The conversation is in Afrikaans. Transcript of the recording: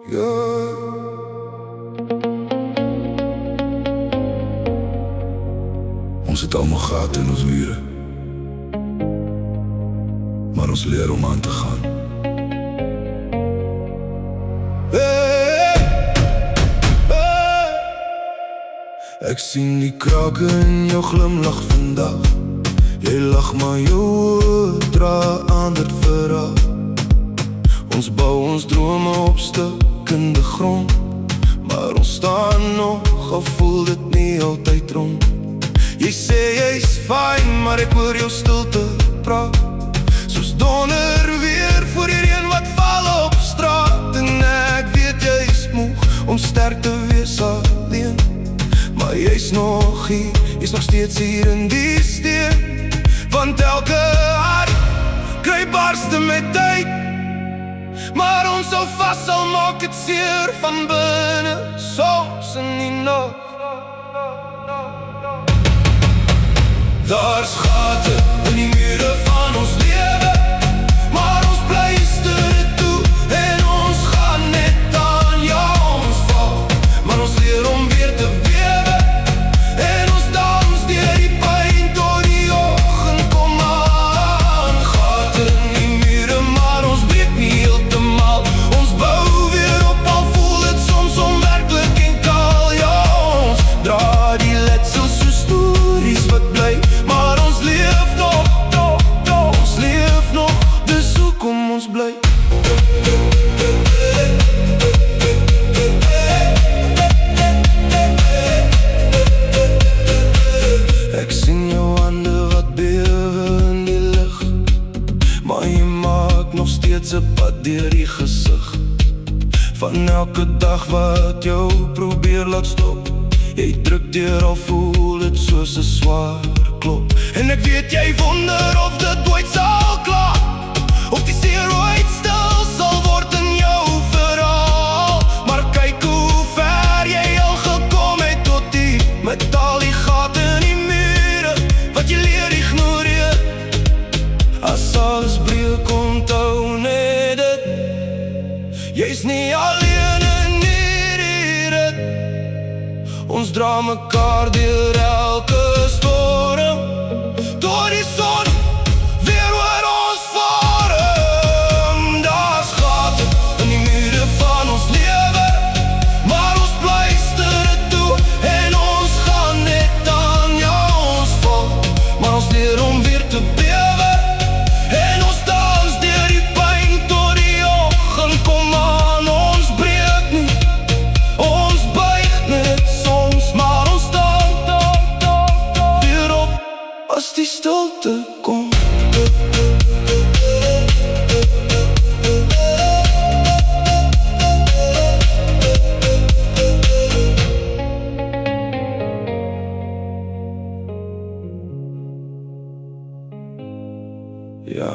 Yeah. Ons het allemaal gate in ons mure, maar ons leer om aan te gaan. Hey, hey. Ek sien die krake in jou glimlach vandag. Jy lach maar jou oor dra ander verraad. Ons bou ons drome op stukkende grond, maar ons staan nog, al voel dit nie altyd rond. Jy sê jy's fyn, maar ek hoor jou stilte praat, soos donder weer voor die reën wat val op straat. En ek weet jy's moeg om sterk te wees alleen, maar jy's nog hier, jy's nog steeds hier in die steen. Want elke hart kry barste met tyd, maar ons sou vast sal maak het seer van binne, soms in die nacht. Daar's gate in die mure van ons lewe, maar ons pleister dit toe en ons gaan net aan. Ja, ons val, maar ons leer om weer te wewe, en ons dans deur die pyn tot die oggend kom aan. Gate in die mure, maar ons breek nie heeltemal. Ons bou weer op, al voel het soms onwerklik en kaal. Ja, ons dra die letsel so stories wat bly, maar ons leef nog, ons leef nog, dus hoekom ons bly? Ek sien jou hande wat bewe in die lig, maar jy maak nog steeds 'n pad deur die gesig. Van elke dag wat jou probeer laat stop, jy druk deur, al voel het soos 'n swaar klop. En ek weet jy wonder of dit ooit sal klaar, of die seer ooit stil sal word in jou verhaal. Maar kyk hoe ver jy al gekom het tot hier, met al die gate in die mure wat jy leer ignoreer. As alles breek, onthou net dit, jy's nie alleen in hierdie rit. Ons dra mekaar deur elke storm, tot die son weer oor ons vorm. Daar's gate in die mure van ons lewe, maar ons pleister dit toe en ons gaan net aan. Ja, ons val, maar ons leer om weer te bewe, en ons dans deur die pyn tot die oggend kom aan. Ons breek nie, ons buig net soms, maar ons staan weer op as die stilte kom. Ja.